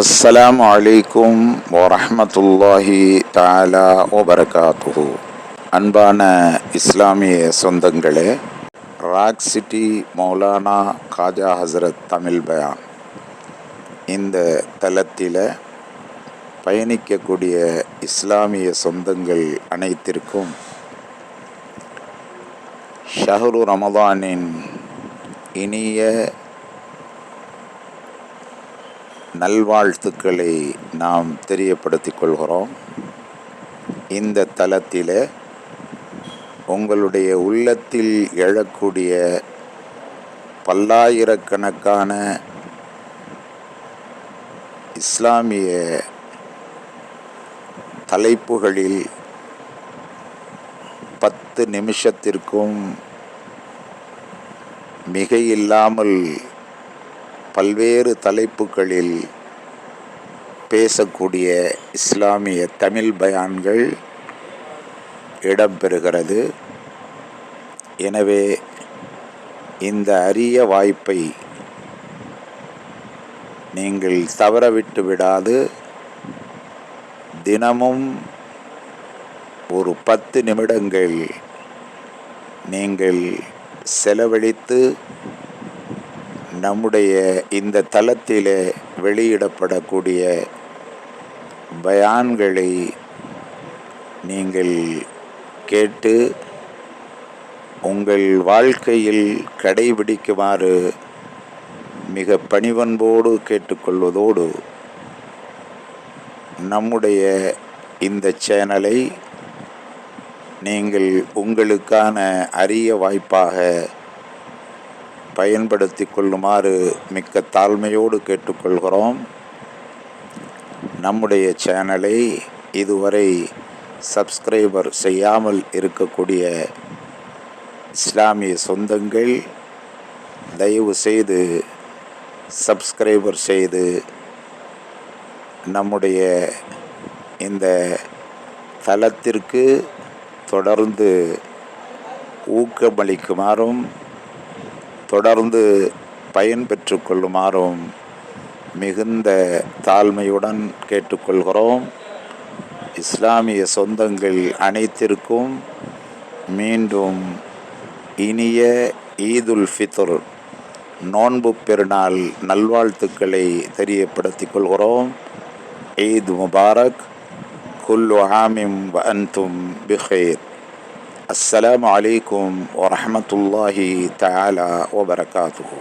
அஸ்ஸலாமு அலைக்கும் வரஹ்மத்துல்லாஹி தஆலா வபரகாத்துஹு. அன்பான இஸ்லாமிய சொந்தங்களே, ராக் சிட்டி மௌலானா காஜா ஹசரத் தமிழ் பயான் இந்த தளத்தில் பயணிக்கக்கூடிய இஸ்லாமிய சொந்தங்கள் அனைத்திற்கும் ஷஹ்ரு ரமதானின் இனிய நல்வாழ்த்துக்களை நாம் தெரியப்படுத்திக் கொள்கிறோம். இந்த தளத்தில் உங்களுடைய உள்ளத்தில் எழக்கூடிய பல்லாயிரக்கணக்கான இஸ்லாமிய தலைப்புகளில் 10 நிமிஷத்திற்கும் மிகையில்லாமல் பல்வேறு தலைப்புகளில் பேசக்கூடிய இஸ்லாமிய தமிழ் பயான்கள் இடம்பெறுகிறது. எனவே இந்த அரிய வாய்ப்பை நீங்கள் தவறவிட்டு விடாது தினமும் ஒரு 10 நிமிடங்கள் நீங்கள் செலவழித்து நம்முடைய இந்த தளத்தில் வெளியிடப்படக்கூடிய பயான்களை நீங்கள் கேட்டு உங்கள் வாழ்க்கையில் கடைபிடிக்குமாறு மிக பணிவன்போடு கேட்டுக்கொள்வதோடு, நம்முடைய இந்த சேனலை நீங்கள் உங்களுக்கான அரிய வாய்ப்பாக பயன்படுத்தி கொள்ளுமாறு மிக்க தாழ்மையோடு கேட்டுக்கொள்கிறோம். நம்முடைய சேனலை இதுவரை சப்ஸ்கிரைபர் செய்யாமல் இருக்கக்கூடிய இஸ்லாமிய சொந்தங்கள் தயவு செய்து சப்ஸ்கிரைபர் செய்து நம்முடைய இந்த தளத்திற்கு தொடர்ந்து ஊக்கமளிக்குமாறும் தொடர்ந்து பயன்பெற்று கொள்ளுமாறும் மிகுந்த தாழ்மையுடன் கேட்டுக்கொள்கிறோம். இஸ்லாமிய சொந்தங்கள் அனைத்திற்கும் மீண்டும் இனிய ஈதுல் ஃபித்ர் நோன்பு பெருநாள் நல்வாழ்த்துக்களை தெரியப்படுத்திக் கொள்கிறோம். ஈத் முபாரக், குல்லு ஆமிம் வ அன்தும் பிஹைர். அஸ்ஸலாமு அலைக்கும் வரஹ்மத்துல்லாஹி தஆலா வபரகாத்துஹு.